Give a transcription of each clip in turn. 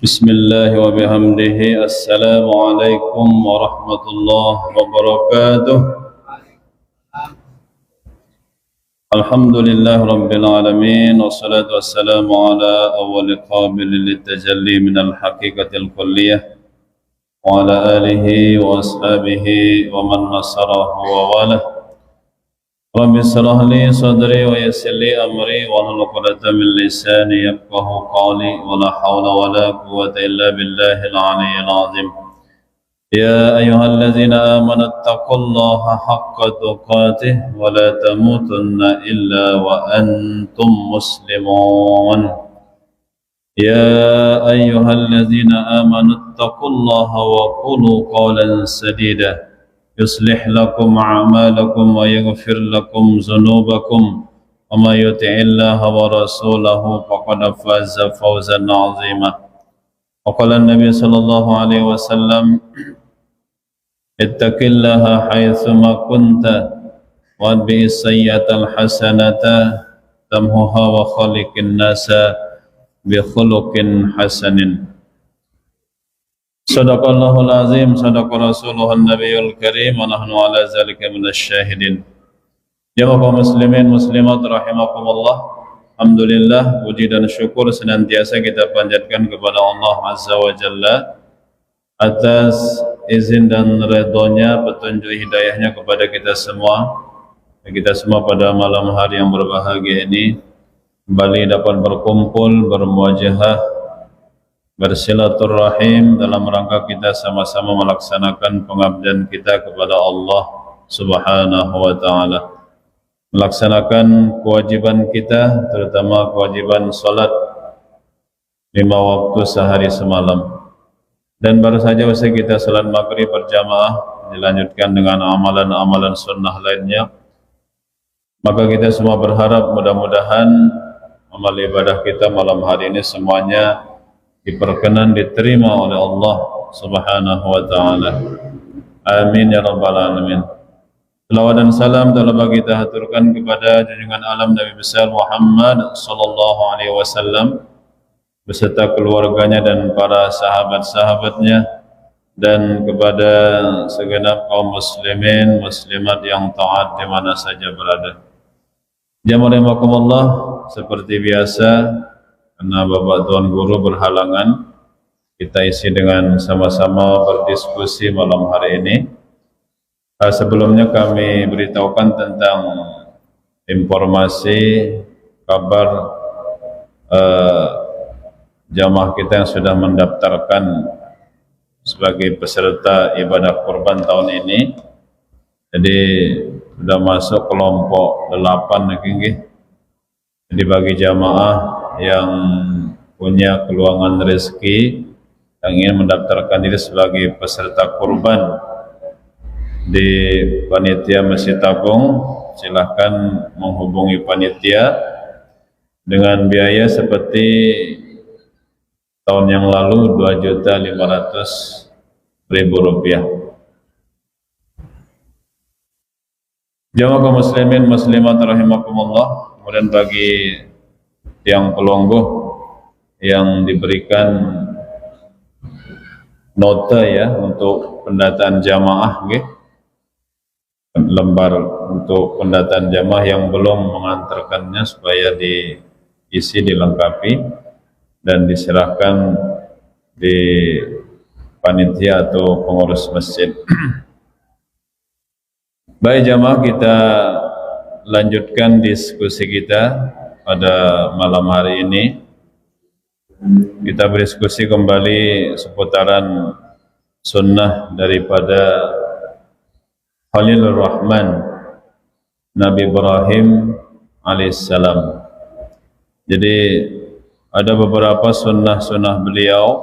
بسم الله وبحمده السلام عليكم ورحمة الله وبركاته الحمد لله رب العالمين والصلاة والسلام على أول قابل للتجلي من الحقيقة الكلية وعلى آله وأصحابه ومن نصره وواله رب اشرح لي صدري ويسر لي أمري واحلل عقدة من لساني يفقهوا قولي ولا حول ولا قوة إلا بالله العلي العظيم يا أيها الذين آمنوا اتقوا الله حق تقاته ولا تموتن إلا وأنتم مسلمون يا أيها الذين آمنوا اتقوا الله وقولوا قولا سديدا يصلح لكم أعمالكم ويغفر لكم ذنوبكم ومن يطع الله ورسوله فقد فاز فوزا عظيما وقال النبي صلى الله عليه وسلم اتق الله حيثما كنت واتبع السيئة الحسنة تمحها وخالق الناس بخلق حسن Sadaqallahul azim, sadaqa rasuluhun nabiyul karim, wa nahnu ala zalika minasyahidin. Jamaah kaum muslimin muslimat rahimakumullah. Alhamdulillah, puji dan syukur senantiasa kita panjatkan kepada Allah Azza wa Jalla atas izin dan redhonya, petunjuk hidayahnya kepada kita semua pada malam hari yang berbahagia ini kembali dapat berkumpul, bermuajahah, bersilaturahim dalam rangka kita sama-sama melaksanakan pengabdian kita kepada Allah Subhanahu wa taala. Melaksanakan kewajiban kita, terutama kewajiban salat 5 waktu sehari semalam. Dan baru saja usai kita salat maghrib berjamaah, dilanjutkan dengan amalan-amalan sunnah lainnya. Maka kita semua berharap mudah-mudahan amal ibadah kita malam hari ini semuanya diperkenan diterima oleh Allah Subhanahu wa taala. Amin ya rabbal alamin. Selawat dan salam telah kita haturkan kepada junjungan alam Nabi besar Muhammad sallallahu alaihi wasallam beserta keluarganya dan para sahabat-sahabatnya, dan kepada segenap kaum muslimin muslimat yang taat di mana saja berada. Jamaah rahimakumullah, seperti biasa karena Bapak Tuan Guru berhalangan, kita isi dengan sama-sama berdiskusi malam hari ini. Sebelumnya kami beritahukan tentang informasi kabar jamaah kita yang sudah mendaftarkan sebagai peserta ibadah kurban tahun ini. Jadi sudah masuk kelompok 8 lagi. Jadi bagi jamaah yang punya keluangan rezeki yang ingin mendaftarkan diri sebagai peserta kurban di panitia Masjid Agung, silahkan menghubungi panitia dengan biaya seperti tahun yang lalu Rp2.500.000. Jamaah kaum muslimin muslimat rahimakumullah. Kemudian bagi yang pelonggoh yang diberikan nota ya untuk pendataan jamaah, lembar untuk pendataan jamaah yang belum mengantarkannya supaya diisi, dilengkapi dan diserahkan di panitia atau pengurus masjid. Baik jamaah, kita lanjutkan diskusi kita pada malam hari ini. Kita berdiskusi kembali seputaran sunnah daripada Khalilur Rahman Nabi Ibrahim alaihissalam. Jadi ada beberapa sunnah-sunnah beliau,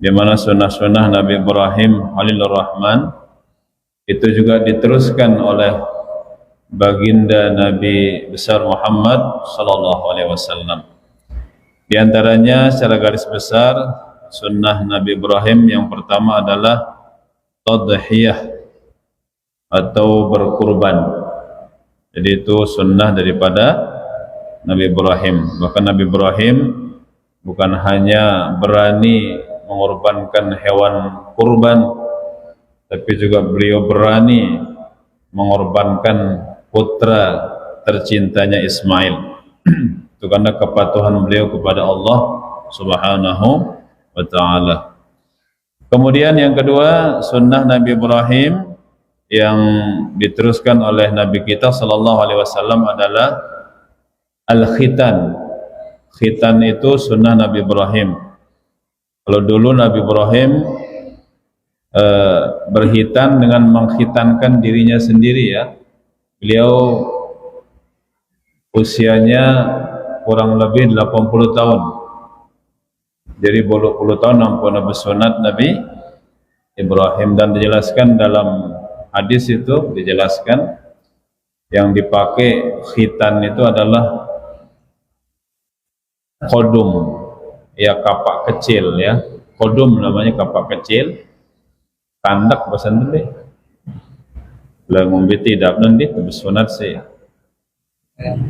di mana sunnah-sunnah Nabi Ibrahim Khalilur Rahman itu juga diteruskan oleh baginda Nabi besar Muhammad sallallahu alaihi wasallam. Di antaranya secara garis besar sunnah Nabi Ibrahim yang pertama adalah tadhiyah atau berkurban. Jadi itu sunnah daripada Nabi Ibrahim. Bahkan Nabi Ibrahim bukan hanya berani mengorbankan hewan kurban, tapi juga beliau berani mengorbankan putra tercintanya Ismail. Itu karena kepatuhan beliau kepada Allah Subhanahu wa ta'ala. Kemudian yang kedua, sunnah Nabi Ibrahim yang diteruskan oleh Nabi kita sallallahu alaihi wasallam adalah al-khitan. Khitan itu sunnah Nabi Ibrahim. Kalau dulu Nabi Ibrahim berkhitan dengan mengkhitankan dirinya sendiri ya. Beliau usianya kurang lebih 80 tahun. Jadi 80 tahun ampun bersunat Nabi Ibrahim, dan dijelaskan dalam hadis itu, dijelaskan yang dipakai khitan itu adalah kodum, ya kapak kecil ya. Kodum namanya, kapak kecil. Kandak bahasa Indonesia. Lah ngombe tidak nanti bersunat sih.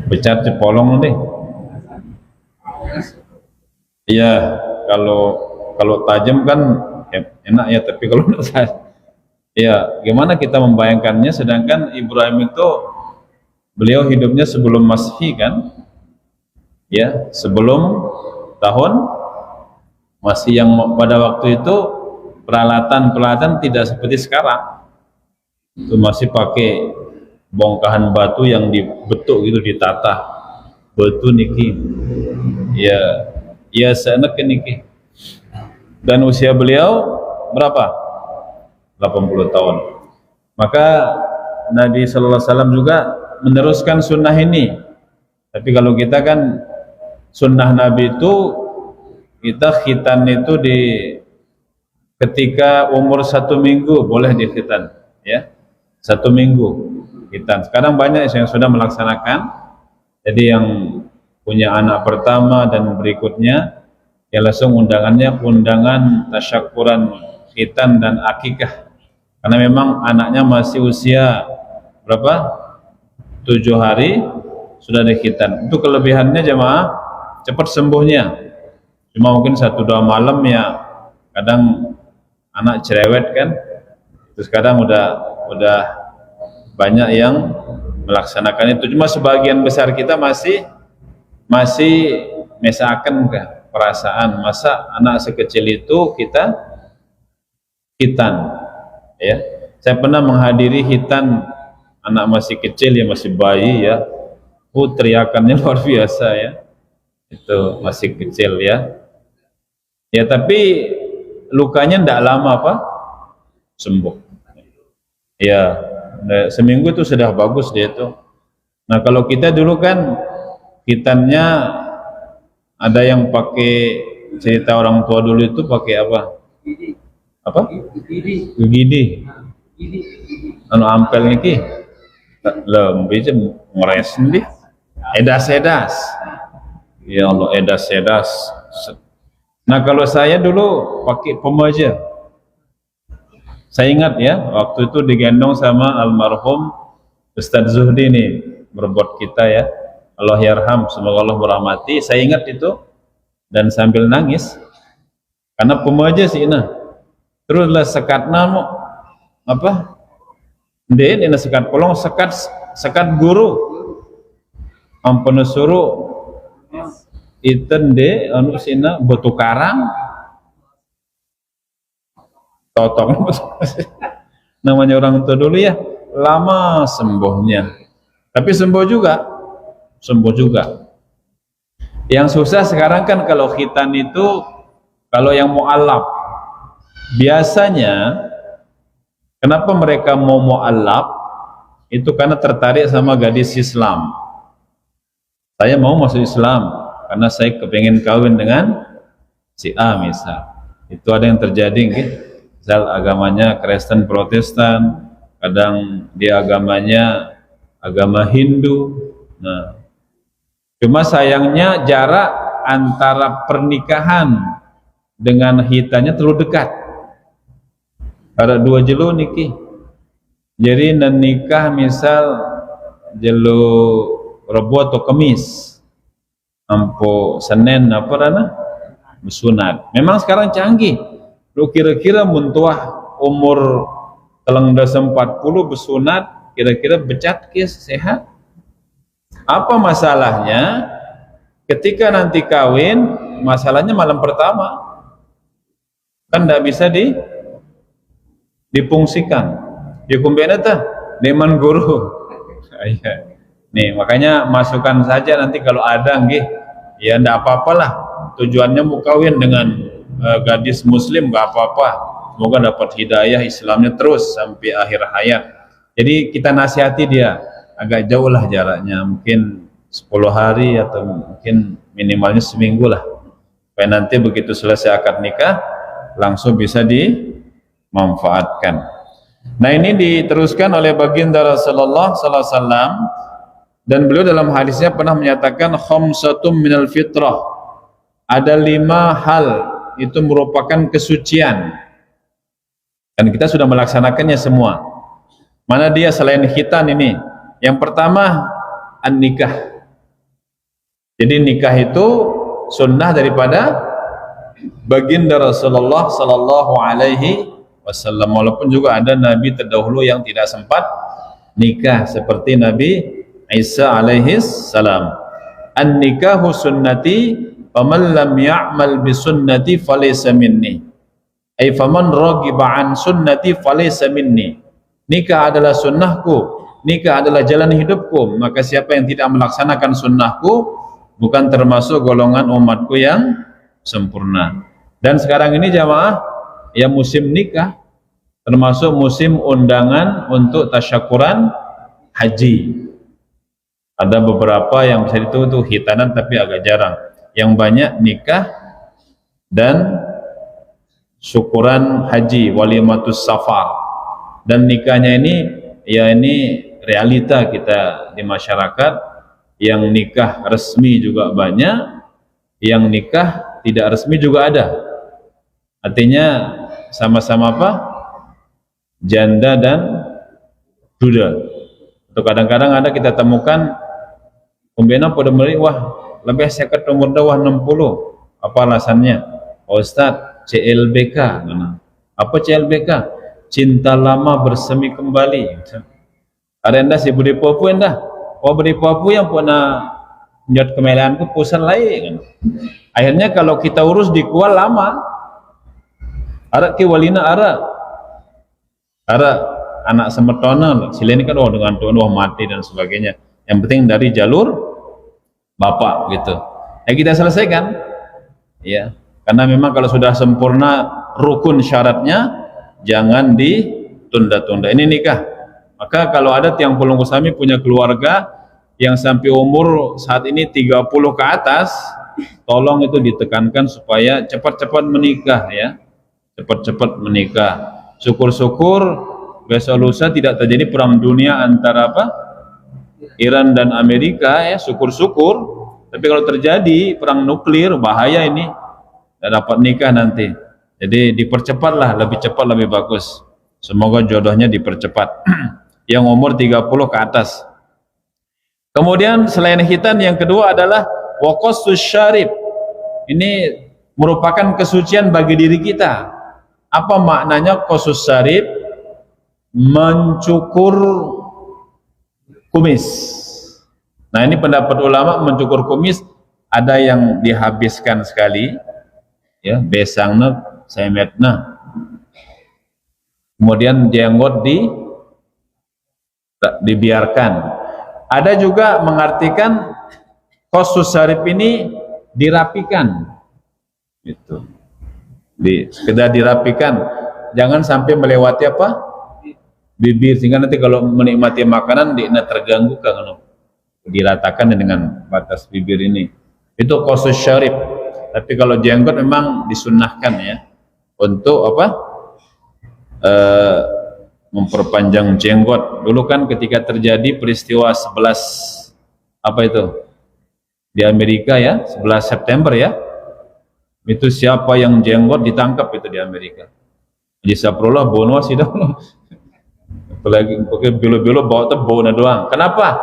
Becat cepolong nanti. Iya, kalau tajam kan enak ya, tapi kalau enggak tajam, ya gimana kita membayangkannya, sedangkan Ibrahim itu beliau hidupnya sebelum Masehi kan, ya sebelum tahun Masehi, yang pada waktu itu peralatan tidak seperti sekarang, itu masih pakai bongkahan batu yang dibetuk gitu, ditata batu niki, ya seenak niki. Dan usia beliau berapa? 80 tahun. Maka Nabi sallallahu alaihi wasallam juga meneruskan sunnah ini. Tapi kalau kita kan sunnah Nabi itu, kita khitan itu di ketika umur 1 minggu boleh dikhitan ya, 1 minggu khitan. Sekarang banyak yang sudah melaksanakan. Jadi yang punya anak pertama dan berikutnya ya langsung undangannya undangan tasyakuran khitan dan akikah, karena memang anaknya masih usia berapa? 7 hari sudah dikhitan. Itu kelebihannya jemaah, cepat sembuhnya. Cuma mungkin 1-2 malam ya, kadang anak cerewet kan. Terus kadang udah banyak yang melaksanakan itu. Cuma sebagian besar kita masih mesakan ke perasaan, masa anak sekecil itu kita khitan ya. Saya pernah menghadiri khitan anak masih kecil ya, masih bayi ya. Teriakannya luar biasa ya. Itu masih kecil ya. Ya tapi lukanya tidak lama apa sembuh. Ya, seminggu itu sudah bagus dia itu. Nah kalau kita dulu kan khitannya ada yang pakai, cerita orang tua dulu itu pakai apa? Gigi. Anu ampel niki. Lebih ngores nih. Edas. Ya Allah, edas. Nah kalau saya dulu pakai pemaja. Saya ingat ya, waktu itu digendong sama almarhum Ustadz Zuhdi nih, berbot kita ya. Allah yarham, semoga Allah merahmati. Saya ingat itu dan sambil nangis karena pemaja sih nah. Teruslah sekat namo apa? Ini sekat polong, sekat guru. Ampun suruh iten de anu sina batu karang. Totong namanya orang tua dulu ya, lama sembuhnya. Tapi sembuh juga. Yang susah sekarang kan kalau khitan itu, kalau yang mu'allaf biasanya, kenapa mereka mau mu'allaf itu karena tertarik sama gadis Islam. Saya mau masuk Islam karena saya kepengen kawin dengan si A misal. Itu ada yang terjadi gitu. Misal agamanya Kristen Protestan, kadang dia agamanya agama Hindu. Nah, cuma sayangnya jarak antara pernikahan dengan hitannya terlalu dekat. Ada 2 jelo niki. Jadi nikah misal jelo Rebo atau Kamis, ampo Senin apa rana bersunat. Memang sekarang canggih. Lu kira-kira muntuah umur telang dasa 40 bersunat, kira-kira becat kis sehat? Apa masalahnya? Ketika nanti kawin, masalahnya malam pertama kan tidak bisa dipungsikan. Dikumpulkan itu deman guru. Nih makanya masukkan saja nanti kalau ada nggih, ya ndak apa-apalah. Tujuannya mau kawin dengan gadis muslim nggak apa-apa. Semoga dapat hidayah Islamnya terus sampai akhir hayat. Jadi kita nasihati dia, agak jauh lah jaraknya, mungkin 10 hari atau mungkin minimalnya seminggu lah. Supaya nanti begitu selesai akad nikah langsung bisa dimanfaatkan. Nah ini diteruskan oleh baginda Rasulullah sallallahu alaihi wasallam, dan beliau dalam hadisnya pernah menyatakan khamsatum minal fitrah. Ada 5 hal itu merupakan kesucian. Dan kita sudah melaksanakannya semua. Mana dia selain khitan ini? Yang pertama an-nikah. Jadi nikah itu sunnah daripada baginda Rasulullah sallallahu alaihi wasallam. Walaupun juga ada nabi terdahulu yang tidak sempat nikah seperti Nabi Isa alaihi salam. An-nikahu sunnati faman lam ya'mal bi sunnati falaysa minni. Ai faman raghiba an sunnati falaysa minni. Nikah adalah sunnahku, nikah adalah jalan hidupku, maka siapa yang tidak melaksanakan sunnahku bukan termasuk golongan umatku yang sempurna. Dan sekarang ini jamaah ya musim nikah, termasuk musim undangan untuk tasyakuran haji. Ada beberapa yang bisa itu hitanan tapi agak jarang. Yang banyak nikah dan syukuran haji, walimatus safar. Dan nikahnya ini ya ini realita kita di masyarakat. Yang nikah resmi juga banyak, yang nikah tidak resmi juga ada. Artinya sama-sama apa? Janda dan duda. Atau kadang-kadang ada kita temukan pembina pada meri, wah lebih seket umur dah 60. Apa alasannya? Oh, Ustaz, CLBK. Apa CLBK? Cinta lama bersemi kembali. Ada anda si budi popu anda. Oh budi popu yang pernah menjadi kemelian ke pusat lain. Akhirnya kalau kita urus di kual lama. Ada ki walina ada anak semetona. Sila ini kan dengan Tuhan mati dan sebagainya. Yang penting dari jalur bapak gitu. Ya kita selesaikan. Ya, karena memang kalau sudah sempurna rukun syaratnya jangan ditunda-tunda. Ini nikah. Maka kalau ada tiang pulung kusami punya keluarga yang sampai umur saat ini 30 ke atas, tolong itu ditekankan supaya cepat-cepat menikah ya. Cepat-cepat menikah. Syukur-syukur besok lusa tidak terjadi perang dunia antara apa? Iran dan Amerika ya, syukur-syukur. Tapi kalau terjadi perang nuklir bahaya ini. Tidak dapat nikah nanti. Jadi dipercepatlah, lebih cepat lebih bagus. Semoga jodohnya dipercepat. Yang umur 30 ke atas. Kemudian selain khitan yang kedua adalah waqasus syarib. Ini merupakan kesucian bagi diri kita. Apa maknanya qasus syarib? Mencukur kumis. Nah ini pendapat ulama, mencukur kumis ada yang dihabiskan sekali ya, besangna semetna. Kemudian jenggot dibiarkan. Ada juga mengartikan qasus syarib ini dirapikan. Gitu. Sekedar dirapikan, jangan sampai melewati apa? Bibir, sehingga nanti kalau menikmati makanan terganggu kan, diratakan dengan batas bibir ini. Itu qasus syarib. Tapi kalau jenggot memang disunnahkan ya untuk apa? Memperpanjang jenggot. Dulu kan ketika terjadi peristiwa 11 apa itu? Di Amerika ya, 11 September ya. Itu siapa yang jenggot ditangkap itu di Amerika. Jadi saprullah bono sih dah. Apalagi pakai bilo-bilo bawa tebona doang. Kenapa?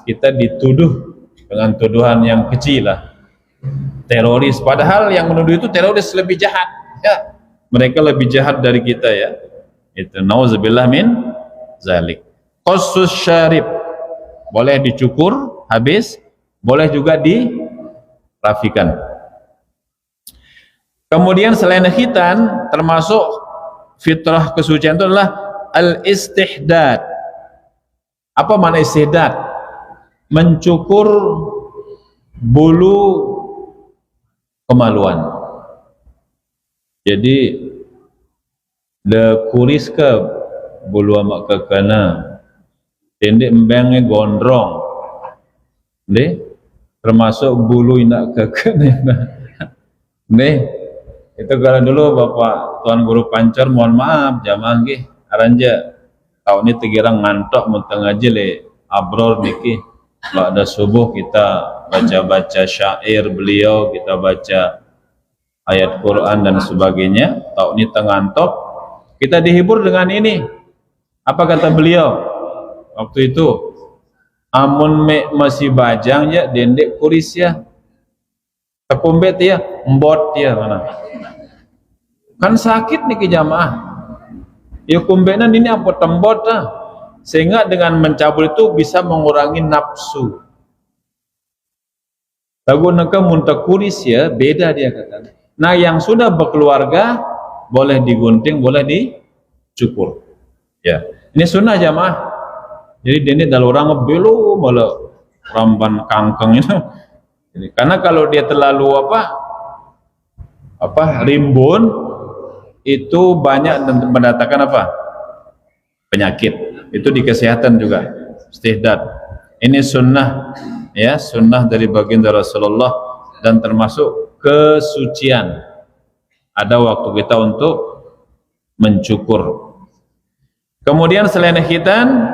Kita dituduh dengan tuduhan yang kecil lah. teroris, padahal yang menuduh itu teroris lebih jahat ya, mereka lebih jahat dari kita ya. Itu nauzubillah min zalik. Qassus syarib, boleh dicukur habis, boleh juga dirafikan. Kemudian selain khitan, termasuk fitrah kesucian itu adalah al-istihdad. Apa makna istihdad? Mencukur bulu kemaluan. Jadi le kuris ke bulu amak ke kana tendek embangnya gondrong deh, termasuk bulu inak ke kana deh. Itu kalau dulu Bapak Tuan Guru Pancar, mohon maaf jamaah nggih aranja tahun ini tegirang ngantok muntang aja le abror niki. Kalau ada subuh kita baca-baca syair beliau, kita baca ayat Quran dan sebagainya. Tahun ini tengantok, kita dihibur dengan ini. Apa kata beliau waktu itu? Amun me masih bajang ya dendek kuris ya, tekumbet ya, embot ya mana? Kan sakit nih jamaah. Ya kumbenan ini apa tembot lah. Sehingga dengan mencabut itu bisa mengurangi nafsu. Lagu neka muntah kuris ya, beda dia kata. Nah yang sudah berkeluarga boleh digunting, boleh dicukur. Ya, ini sunnah jamaah. Jadi ini dalam orang belum malah ramban kangkeng itu. Jadi, karena kalau dia terlalu rimbun itu banyak mendatangkan penyakit. Itu di kesehatan juga istihdad. Ini sunnah ya, sunnah dari baginda Rasulullah dan termasuk kesucian. Ada waktu kita untuk mencukur. Kemudian selain khitan,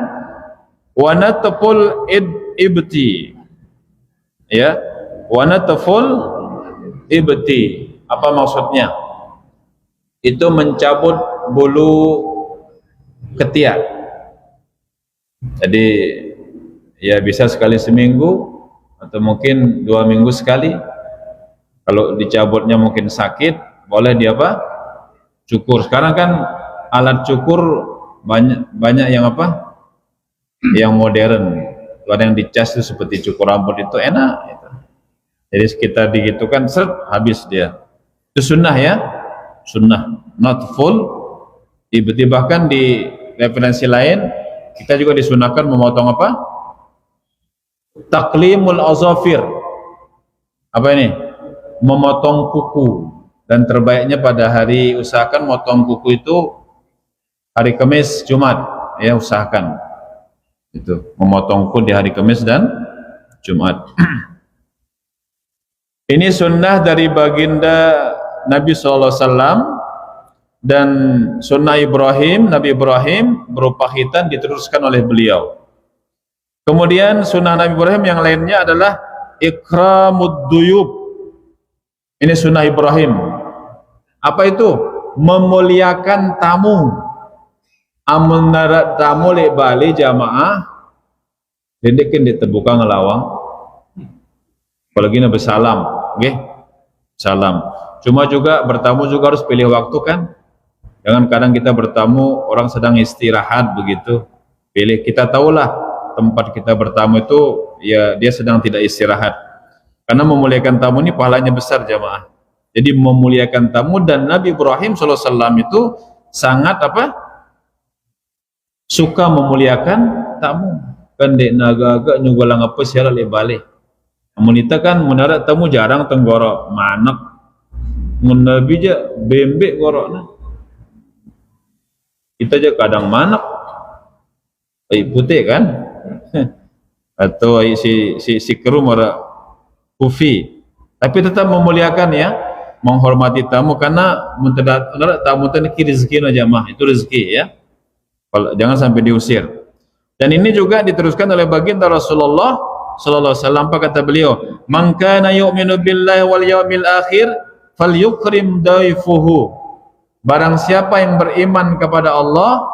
wanatful ibti ya, wanatful ibti apa maksudnya? Itu mencabut bulu ketiak. Jadi ya bisa sekali seminggu atau mungkin 2 minggu sekali. Kalau dicabutnya mungkin sakit, boleh cukur. Sekarang kan alat cukur banyak yang yang modern. Ada yang dicas itu seperti cukur rambut itu enak gitu. Jadi sekitar digitukan seret habis dia. Itu sunnah ya, sunnah, not full. Bahkan di referensi lain kita juga disunahkan memotong taklimul azafir. Apa ini? Memotong kuku. Dan terbaiknya pada hari, usahakan motong kuku itu hari Kamis, Jumat ya, usahakan itu memotong kuku di hari Kamis dan Jumat. Ini sunnah dari baginda Nabi SAW. Dan sunnah Ibrahim, Nabi Ibrahim berupa khitan diteruskan oleh beliau. Kemudian sunnah Nabi Ibrahim yang lainnya adalah ikramud duyub. Ini sunnah Ibrahim. Apa itu? Memuliakan tamu. Amun narat tamu le bali jamaah dendekin ditebuka ngelawang. Apalagi nabi salam, nggih. Salam. Cuma juga bertamu juga harus pilih waktu kan. Jangan kadang kita bertamu orang sedang istirahat begitu. Pilih, kita tahulah tempat kita bertamu itu ya dia sedang tidak istirahat. Karena memuliakan tamu ini pahalanya besar jamaah. Jadi memuliakan tamu, dan Nabi Ibrahim SAW itu sangat suka memuliakan tamu. Kan dek naga-naga nyugulang apa siara lebale. Amunita kan menarik tamu jarang tenggorok manak. Mun Nabi aja bembek gorokna. Kita aja kadang manak, putih kan, atau si kerum orang kufi, tapi tetap memuliakan ya, menghormati tamu karena tamu itu rezeki jamaah, itu rezeki ya, jangan sampai diusir. Dan ini juga diteruskan oleh baginda Rasulullah Sallallahu Alaihi Wasallam. Apa kata beliau? Man kana yu'minu billahi wal yawmil akhir falyukrim daifuhu. Barang siapa yang beriman kepada Allah,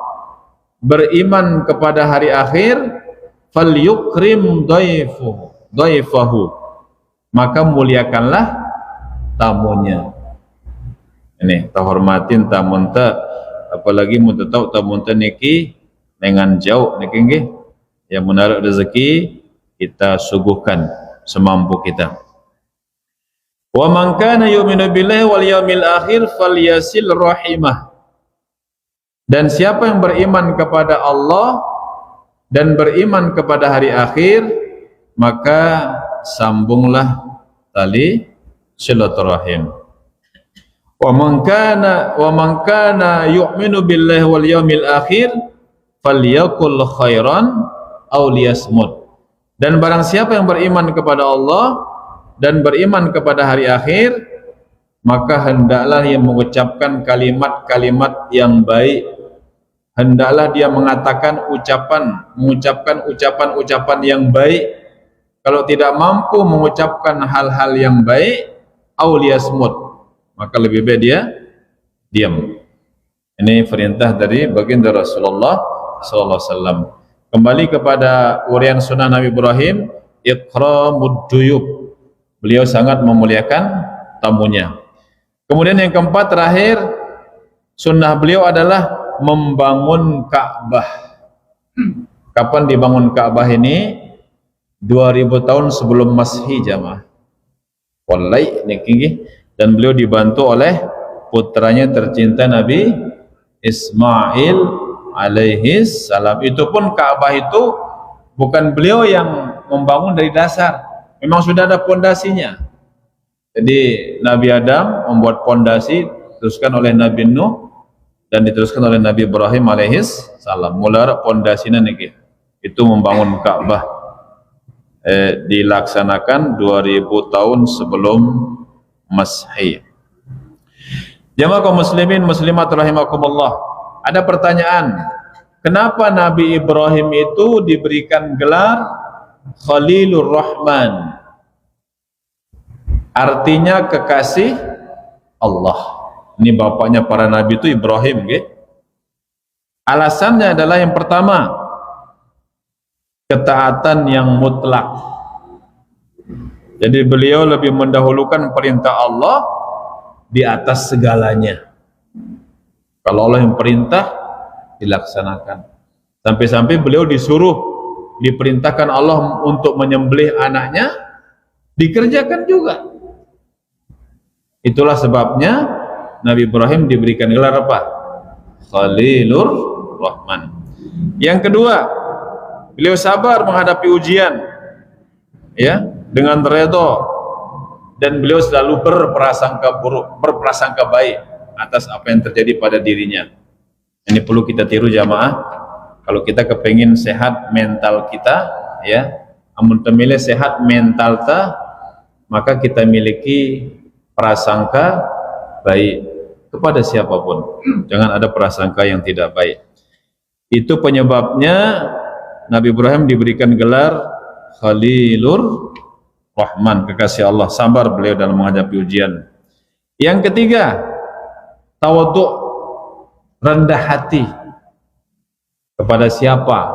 beriman kepada hari akhir, falyukrim daifahu, maka muliakanlah tamunya. Ini terhormatin tamu enta, apalagi mun tahu tamu enta niki dengan jauh niki nggih yang menarik rezeki kita suguhkan semampu kita. Wa man kana yu'minu billahi wal yawmil akhir falyasil rahimah. Dan siapa yang beriman kepada Allah dan beriman kepada hari akhir, maka sambunglah tali silaturahim. Wa man kana yu'minu billahi wal yawmil akhir falyakul khairan aw liyasmut. Dan barang siapa yang beriman kepada Allah dan beriman kepada hari akhir, maka hendaklah dia mengucapkan kalimat-kalimat yang baik, hendaklah dia mengucapkan ucapan-ucapan yang baik. Kalau tidak mampu mengucapkan hal-hal yang baik, auliyasmut, maka lebih baik dia diam. Ini perintah dari baginda Rasulullah sallallahu alaihi wasallam. Kembali kepada uraian sunnah Nabi Ibrahim, ikramud duyub. Beliau sangat memuliakan tamunya. Kemudian yang keempat terakhir, sunnah beliau adalah membangun Ka'bah. Kapan dibangun Ka'bah ini? 2000 tahun sebelum Masehi jamaah. Wallahi niki, dan beliau dibantu oleh putranya tercinta Nabi Ismail alaihi salam. Itu pun Ka'bah itu bukan beliau yang membangun dari dasar. Memang sudah ada pondasinya. Jadi Nabi Adam membuat pondasi, diteruskan oleh Nabi Nuh dan diteruskan oleh Nabi Ibrahim alaihi salam. Mula pondasinya niki. Itu membangun Ka'bah. Dilaksanakan 2000 tahun sebelum Masehi. Jamaah kaum muslimin muslimat rahimakumullah. Ada pertanyaan, kenapa Nabi Ibrahim itu diberikan gelar Khalilur Rahman? Artinya kekasih Allah. Ini bapaknya para nabi itu Ibrahim, nggih. Alasannya adalah yang pertama, ketaatan yang mutlak. Jadi beliau lebih mendahulukan perintah Allah di atas segalanya. Kalau Allah yang perintah, dilaksanakan. Sampai-sampai beliau diperintahkan Allah untuk menyembelih anaknya, dikerjakan juga. Itulah sebabnya Nabi Ibrahim diberikan gelar apa? Khalilur Rahman. Yang kedua, beliau sabar menghadapi ujian, ya, dengan redha, dan beliau selalu berprasangka baik atas apa yang terjadi pada dirinya. Ini perlu kita tiru jamaah. Kalau kita kepengin sehat mental kita, ya, amun temile sehat mental ta, maka kita miliki prasangka baik kepada siapapun. Jangan ada prasangka yang tidak baik. Itu penyebabnya Nabi Ibrahim diberikan gelar Khalilur Rahman, kekasih Allah. Sabar beliau dalam menghadapi ujian. Yang ketiga, tawadhu, rendah hati. Kepada siapa?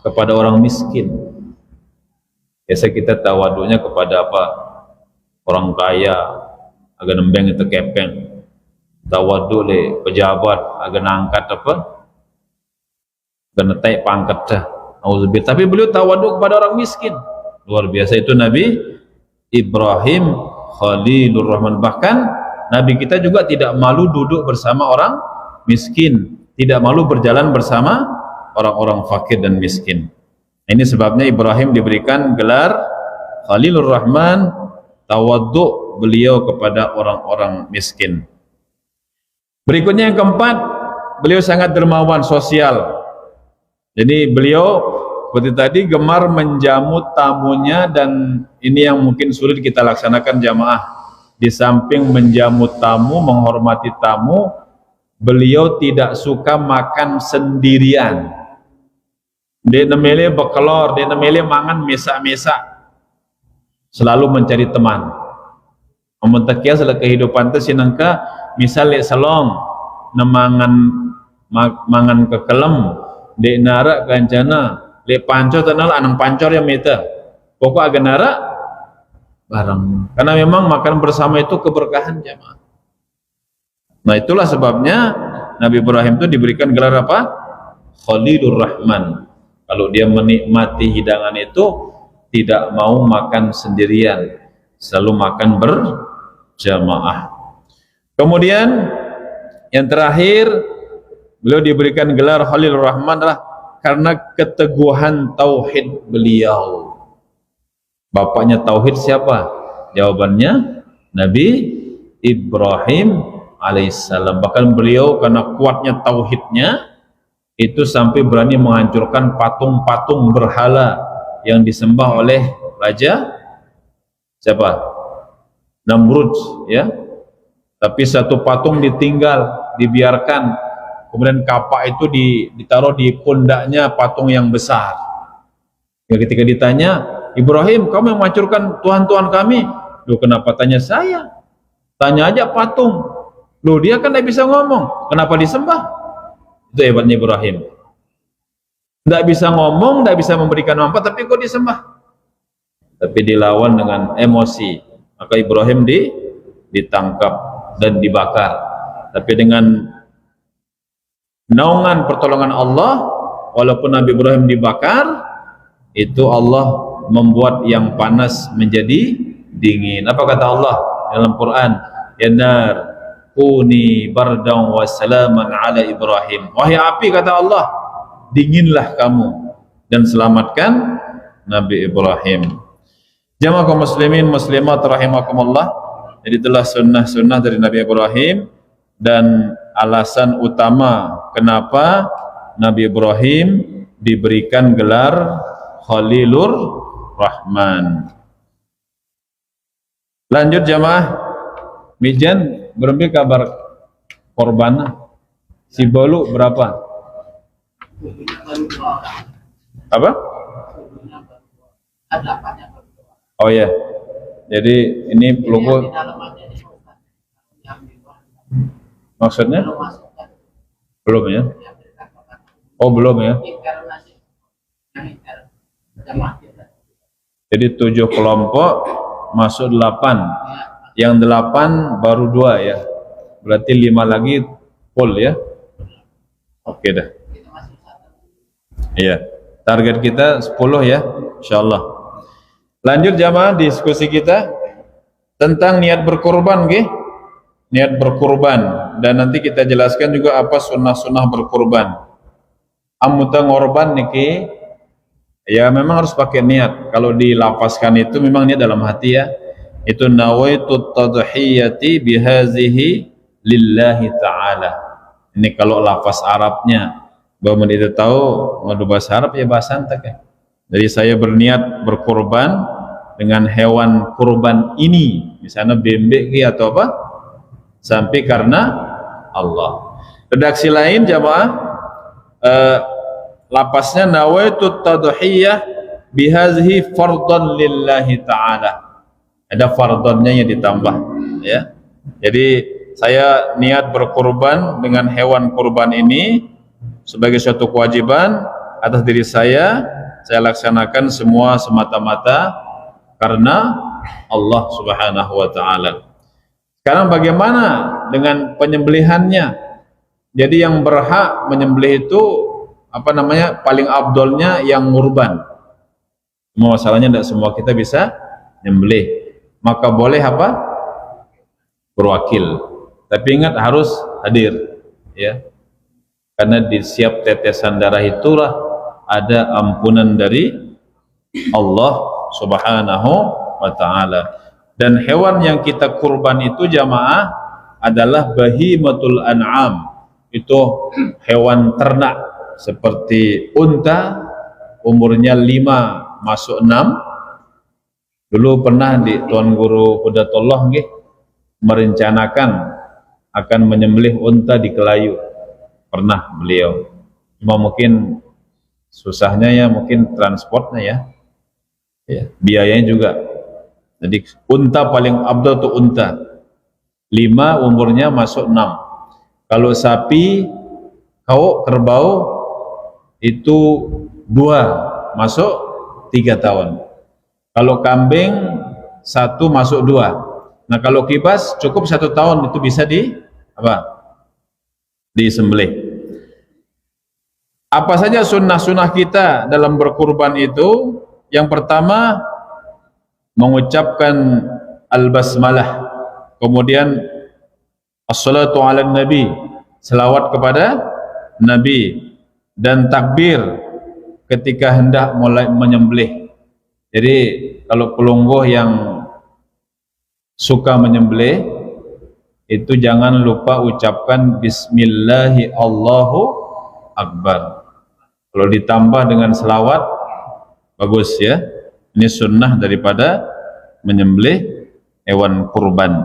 Kepada orang miskin. Biasa kita tawadhunya kepada apa? Orang kaya, agak nembeng itu kepeng. Tawadhu le pejabat, agak nangkat apa? Genetai pangkat dah. Auzubillah. Tapi beliau tawadhu kepada orang miskin. Luar biasa itu Nabi Ibrahim Khalilur Rahman. Bahkan Nabi kita juga tidak malu duduk bersama orang miskin, tidak malu berjalan bersama orang-orang fakir dan miskin. Ini sebabnya Ibrahim diberikan gelar Khalilur Rahman, tawadhu beliau kepada orang-orang miskin. Berikutnya yang keempat, beliau sangat dermawan sosial. Jadi beliau seperti tadi gemar menjamu tamunya, dan ini yang mungkin sulit kita laksanakan jamaah. Di samping menjamu tamu, menghormati tamu, beliau tidak suka makan sendirian. Dia nemele bekelor, dia nemele mangan mesa-mesa. Selalu mencari teman. Mementekia salah kehidupan itu sinangka misalnya salong nemangan mangan kekelem dek nara kancana le panco tanal anang pancor yang meta pokok agak nara bareng. Karena memang makan bersama itu keberkahan jamaah. Nah itulah sebabnya Nabi Ibrahim itu diberikan gelar apa? Khalilur Rahman. Kalau dia menikmati hidangan itu tidak mau makan sendirian, selalu makan berjamaah. Kemudian yang terakhir, beliau diberikan gelar Khalilur Rahman adalah karena keteguhan tauhid beliau. Bapaknya tauhid siapa? Jawabannya Nabi Ibrahim alaihissalam. Bahkan beliau karena kuatnya tauhidnya itu sampai berani menghancurkan patung-patung berhala yang disembah oleh raja siapa? Namrud, ya. Tapi satu patung ditinggal, dibiarkan. Kemudian kapak itu ditaruh di pundaknya patung yang besar. Ya, ketika ditanya, Ibrahim, kamu yang menghancurkan Tuhan-Tuhan kami? Loh, kenapa tanya saya? Tanya aja patung. Loh, dia kan tidak bisa ngomong. Kenapa disembah? Itu hebatnya Ibrahim. Tidak bisa ngomong, tidak bisa memberikan manfaat, tapi kok disembah? Tapi dilawan dengan emosi. Maka Ibrahim ditangkap dan dibakar. Tapi dengan naungan pertolongan Allah, walaupun Nabi Ibrahim dibakar, itu Allah membuat yang panas menjadi dingin. Apa kata Allah dalam Quran? Ya nar kuni bardan wa salaman ala Ibrahim. Wahai api, kata Allah, dinginlah kamu dan selamatkan Nabi Ibrahim. Jamaah kaum muslimin muslimat rahimakumullah. Jadi itulah sunnah-sunnah dari Nabi Ibrahim dan alasan utama kenapa Nabi Ibrahim diberikan gelar Khalilur Rahman. Lanjut jamaah. Mijan berapa kabar korban? Si bolu berapa? Apa? Oh ya. Jadi ini logo. Maksudnya? Belum ya? Oh belum ya? Jadi 7 kelompok masuk 8. Yang 8 baru 2 ya. Berarti 5 lagi full ya. Oke dah. Iya. Target kita 10 ya, insyaallah. Lanjut jamaah diskusi kita tentang niat berkurban nggih. Niat berkurban, dan nanti kita jelaskan juga apa sunnah-sunnah berkurban. Amuta ngorban niki ya memang harus pakai niat. Kalau dilafazkan itu memang niat dalam hati ya. Itu nawaitu tadhiyati bihazihi lillahi ta'ala. Ini kalau lafaz Arabnya. Bahwa itu tahu ngadu bahasa Arab ya bahasa antak ya. Jadi saya berniat berkurban dengan hewan kurban ini, misalnya bebek atau apa, sampai karena Allah. Redaksi lain jamaah, lapasnya nawaitu tadhiyah bihazihi fardhan lillahi ta'ala. Ada fardhannya yang ditambah ya. Jadi saya niat berkurban dengan hewan kurban ini sebagai suatu kewajiban atas diri saya laksanakan semua semata-mata karena Allah Subhanahu wa taala. Sekarang bagaimana dengan penyembelihannya? Jadi yang berhak menyembelih itu apa namanya? Paling abdolnya yang ngurban. Masalahnya tidak semua kita bisa menyembelih. Maka boleh apa? Berwakil. Tapi ingat harus hadir, ya. Karena di setiap tetesan darah itulah ada ampunan dari Allah Subhanahu wa taala. Dan hewan yang kita kurban itu jamaah adalah bahimatul an'am. Itu hewan ternak seperti unta, umurnya 5 masuk 6. Dulu pernah di Tuan Guru Hudatullah nggih merencanakan akan menyembelih unta di Kelayu. Pernah beliau. Cuma mungkin susahnya ya, mungkin transportnya ya. Ya, biayanya juga. Jadi unta paling abdul itu unta. 5 umurnya masuk 6. Kalau sapi, kerbau itu 2 masuk 3 tahun. Kalau kambing satu masuk dua. Nah kalau kibas cukup 1 tahun itu bisa disembelih. Apa saja sunnah-sunnah kita dalam berkurban itu? Yang pertama, mengucapkan al-basmalah, kemudian as-salatu ala nabi, selawat kepada Nabi, dan takbir ketika hendak mulai menyembelih. Jadi kalau pelungguh yang suka menyembelih itu jangan lupa ucapkan bismillahi Allahu Akbar. Kalau ditambah dengan selawat bagus ya. Ini sunnah daripada menyembelih hewan kurban.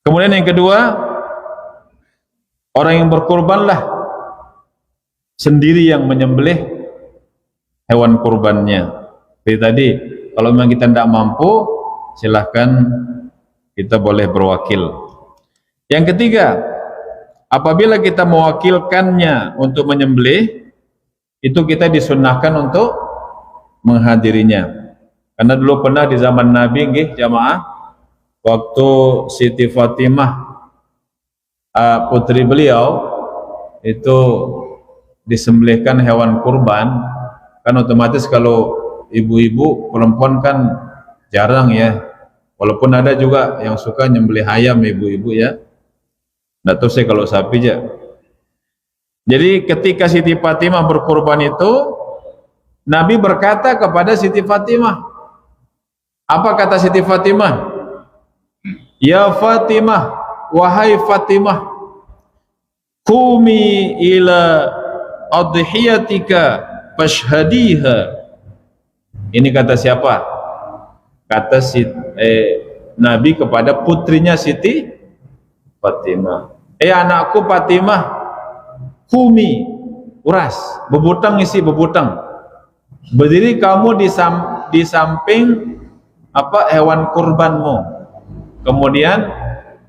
Kemudian yang kedua, orang yang berkurbanlah sendiri yang menyembelih hewan kurbannya. Seperti tadi, kalau memang kita tidak mampu, silahkan kita boleh berwakil. Yang ketiga, apabila kita mewakilkannya untuk menyembelih, itu kita disunnahkan untuk menghadirinya. Karena dulu pernah di zaman Nabi, jamaah, waktu Siti Fatimah putri beliau itu disembelihkan hewan kurban, kan otomatis kalau ibu-ibu perempuan kan jarang ya, walaupun ada juga yang suka nyembelih ayam ibu-ibu ya. Nggak tahu saya kalau sapi aja. Jadi ketika Siti Fatimah berkurban itu, Nabi berkata kepada Siti Fatimah, apa kata Siti Fatimah? Ya Fatimah, wahai Fatimah, qumi ila adhiyatika fashhadiha. Ini kata siapa? Kata Nabi kepada putrinya Siti Fatimah. Anakku Fatimah, kumi, uras, bebutang isi bebutang. Berdiri kamu di samping hewan kurbanmu. Kemudian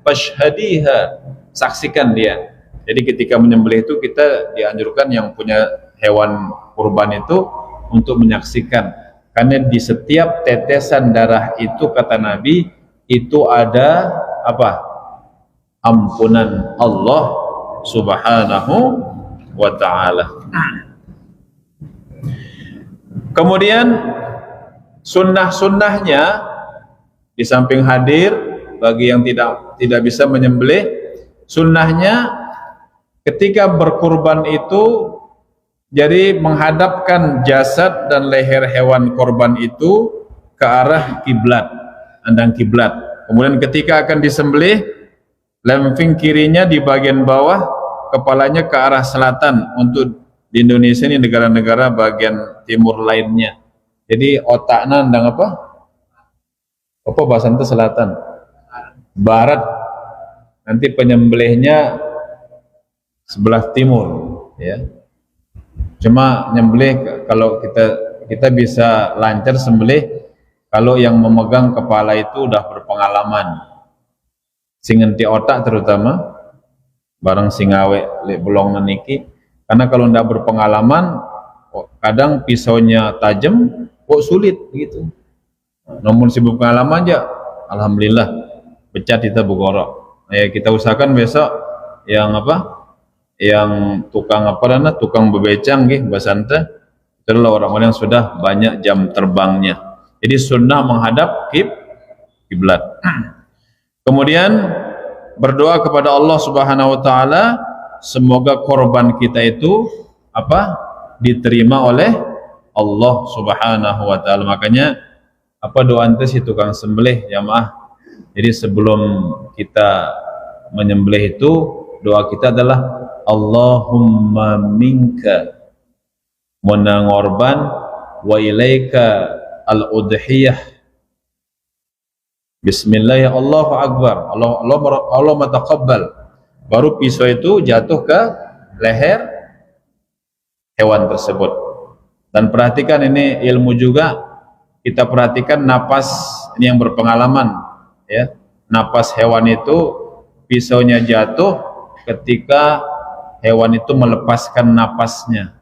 fashhadiha, saksikan dia. Jadi ketika menyembelih itu kita dianjurkan yang punya hewan kurban itu untuk menyaksikan. Karena di setiap tetesan darah itu kata Nabi itu ada ampunan Allah Subhanahu wa ta'ala. Kemudian sunnah-sunnahnya di samping hadir bagi yang tidak bisa menyembelih, sunnahnya ketika berkurban itu jadi menghadapkan jasad dan leher hewan korban itu ke arah kiblat, andang kiblat. Kemudian ketika akan disembelih, lemping kirinya di bagian bawah, kepalanya ke arah selatan. Untuk di Indonesia ini negara-negara bagian timur lainnya. Jadi otaknya andang apa bahasa itu selatan, barat. Nanti penyembelihnya sebelah timur, ya. Cuma nyembelih kalau kita bisa lancar sembelih kalau yang memegang kepala itu udah berpengalaman. Sing ngenti otak terutama barang singawe belum meniki, karena kalau ndak berpengalaman kadang pisaunya tajam kok sulit gitu. Namun sibuk pengalaman aja, alhamdulillah becat kita bugorok. Kita usahakan besok yang yang tukang bebecang basanta itulah orang-orang yang sudah banyak jam terbangnya. Jadi sunnah menghadap kiblat. Kemudian berdoa kepada Allah Subhanahu wa taala semoga korban kita itu diterima oleh Allah Subhanahu wa taala. Makanya doa ente si tukang sembelih jamaah. Jadi sebelum kita menyembelih itu doa kita adalah Allahumma minka munangorban wa ilaika al-udhiyah. Bismillah, Allahu Akbar, Allah mataqabbal. Baru pisau itu jatuh ke leher hewan tersebut. Dan perhatikan ini ilmu juga, kita perhatikan napas ini yang berpengalaman ya. Napas hewan itu pisaunya jatuh ketika hewan itu melepaskan napasnya.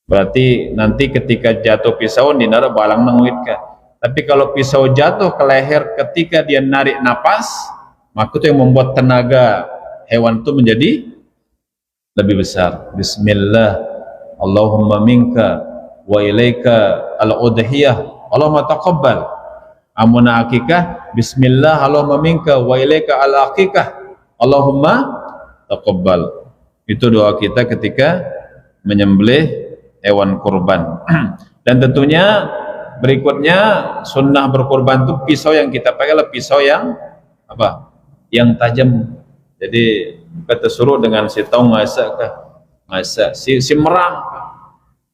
Berarti nanti ketika jatuh pisau dinara balang nanguit ka. Tapi kalau pisau jatuh ke leher ketika dia narik napas, maka itu yang membuat tenaga hewan itu menjadi lebih besar. Bismillah, Allahumma minka wa ilaika al-udhiyah, Allahumma taqabbal. Amuna akikah, Bismillah, Allahumma minka wa ilaika al-akikah, Allahumma taqabbal. Itu doa kita ketika menyembelih hewan kurban. Dan tentunya berikutnya sunnah berkurban itu pisau yang kita pakai adalah pisau yang apa? Yang tajam. Jadi kita suruh dengan si tong ngasak si merang.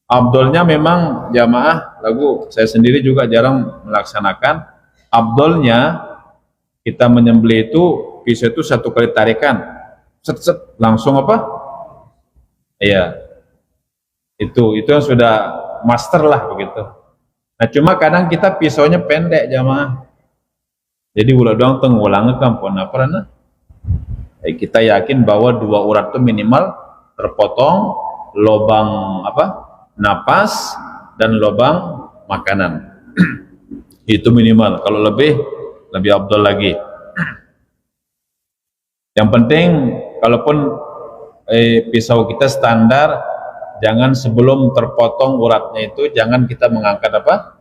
Abdolnya memang jamaah lagu, saya sendiri juga jarang melaksanakan. Abdolnya kita menyembelih itu pisau itu satu kali tarikan, set langsung apa? Iya, itu yang sudah master lah begitu. Nah cuma kadang kita pisaunya pendek jamaah, jadi ulah doang tengulang kampung apa nah. Kita yakin bahwa 2 urat itu minimal terpotong, lubang apa napas dan lubang makanan itu minimal. Kalau lebih abdul lagi. Yang penting kalaupun pisau kita standar, jangan sebelum terpotong uratnya itu jangan kita mengangkat apa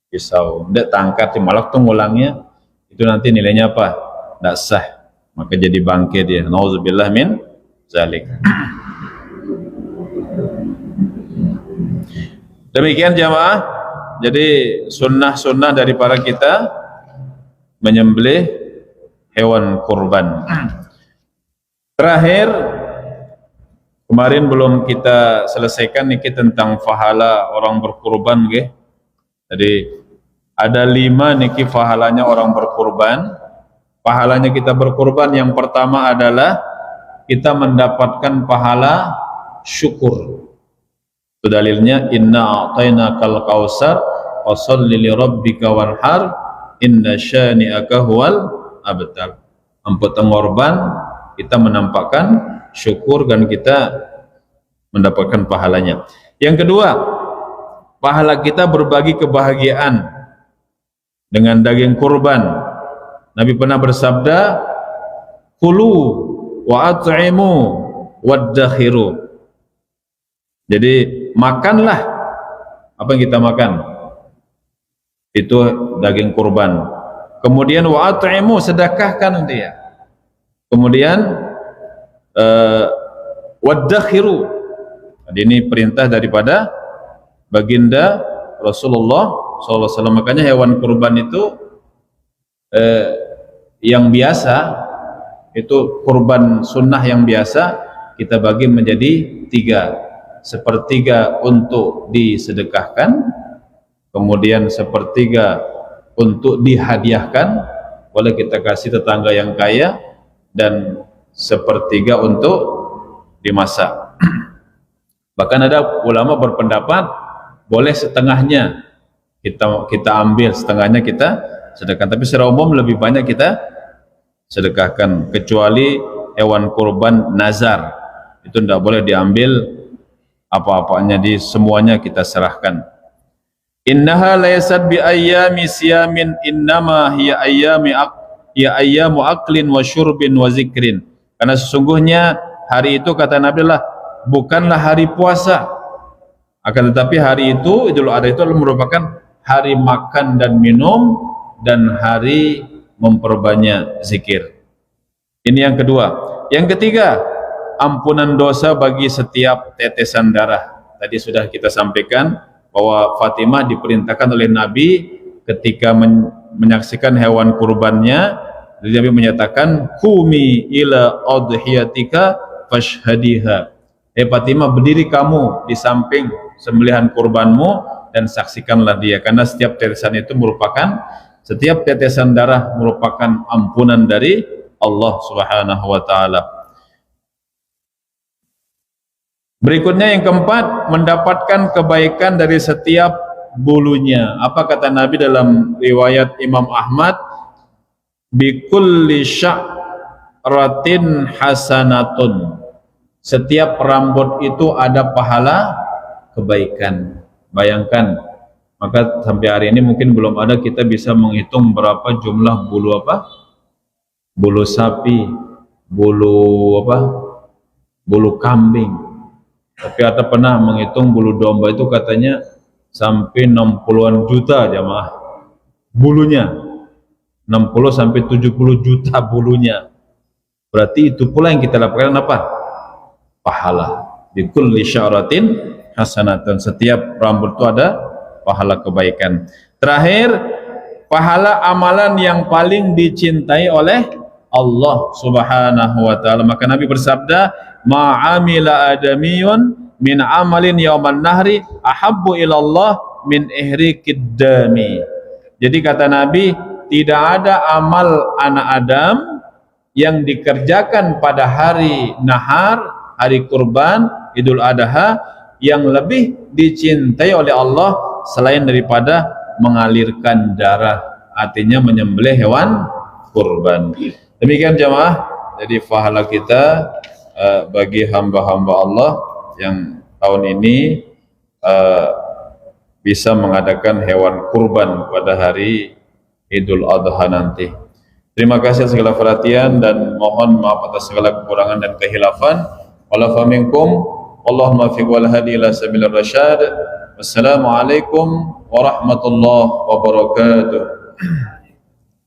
pisau, tidak tangkat malah ngulangnya itu nanti nilainya apa tidak sah, maka jadi bangke dia. Nauzubillah min zalik. Demikian jamaah, jadi sunnah daripada kita menyembelih hewan kurban. Terakhir, kemarin belum kita selesaikan niki tentang pahala orang berkurban nggih. Jadi ada 5 niki pahalanya orang berkurban. Pahalanya kita berkurban yang pertama adalah kita mendapatkan pahala syukur. Itu dalilnya inna a'tainakal kautsar fasholli li rabbika wanhar inna syani'aka huwal abtar. Ampun tengorban, kita menampakkan syukur dan kita mendapatkan pahalanya. Yang kedua, pahala kita berbagi kebahagiaan dengan daging kurban. Nabi pernah bersabda, kulu wa at'imu waddakhiru. Jadi makanlah apa yang kita makan itu daging kurban. Kemudian wa at'imu, sedekahkan dia. Kemudian waddakhiru. Ini perintah daripada baginda Rasulullah SAW. Makanya hewan kurban itu yang biasa, itu kurban sunnah yang biasa kita bagi menjadi 3. Sepertiga untuk disedekahkan, kemudian sepertiga untuk dihadiahkan, boleh kita kasih tetangga yang kaya, dan sepertiga untuk dimasak. Bahkan ada ulama berpendapat boleh setengahnya kita ambil, setengahnya kita sedekahkan, tapi secara umum lebih banyak kita sedekahkan, kecuali hewan kurban nazar, itu tidak boleh diambil apa-apanya, di semuanya kita serahkan. Innaha laysat bi ayyami siyamin innama hiya ayyamu aklin wa syurbin wa zikrin. Karena sesungguhnya hari itu kata Nabi lah bukanlah hari puasa, akan tetapi hari itu Idul Adha itu merupakan hari makan dan minum dan hari memperbanyak zikir. Ini yang kedua. Yang ketiga, ampunan dosa bagi setiap tetesan darah. Tadi sudah kita sampaikan bahwa Fatimah diperintahkan oleh Nabi ketika menyaksikan hewan kurbannya, Nabi menyatakan kumi ila adhiyatika fashhadiha. Fatimah, berdiri kamu di samping sembelihan kurbanmu dan saksikanlah dia, karena setiap tetesan itu merupakan, setiap tetesan darah merupakan ampunan dari Allah Subhanahu wa taala. Berikutnya yang keempat, mendapatkan kebaikan dari setiap bulunya. Apa kata Nabi dalam riwayat Imam Ahmad? Bikulli sya'ratin hasanatun. Setiap rambut itu ada pahala kebaikan. Bayangkan, Maka sampai hari ini mungkin belum ada kita bisa menghitung berapa jumlah bulu apa? Bulu sapi, bulu apa? Bulu kambing. Tapi ada pernah menghitung bulu domba itu katanya sampai 60-an juta jamaah bulunya. 60 sampai 70 juta bulunya. Berarti itu pula yang kita lakukan apa? Pahala. Di kulli sya'ratin hasanatun. Setiap rambut itu ada pahala kebaikan. Terakhir, pahala amalan yang paling dicintai oleh Allah Subhanahu wa taala. Maka Nabi bersabda, "Ma'amila adamiyun min amalin yauman nahri ahabbu ilallah min ihrikid dami." Jadi kata Nabi, tidak ada amal anak Adam yang dikerjakan pada hari nahar, hari kurban, Idul Adha yang lebih dicintai oleh Allah selain daripada mengalirkan darah, artinya menyembelih hewan kurban. Demikian jamaah, jadi pahala kita bagi hamba-hamba Allah yang tahun ini bisa mengadakan hewan kurban pada hari Idul Adha nanti. Terima kasih segala perhatian dan mohon maaf atas segala kekurangan dan kehilafan. Wala faminkum, Allahumma fiq wal hadi ila sabilir rasyad. Wassalamualaikum warahmatullahi wabarakatuh.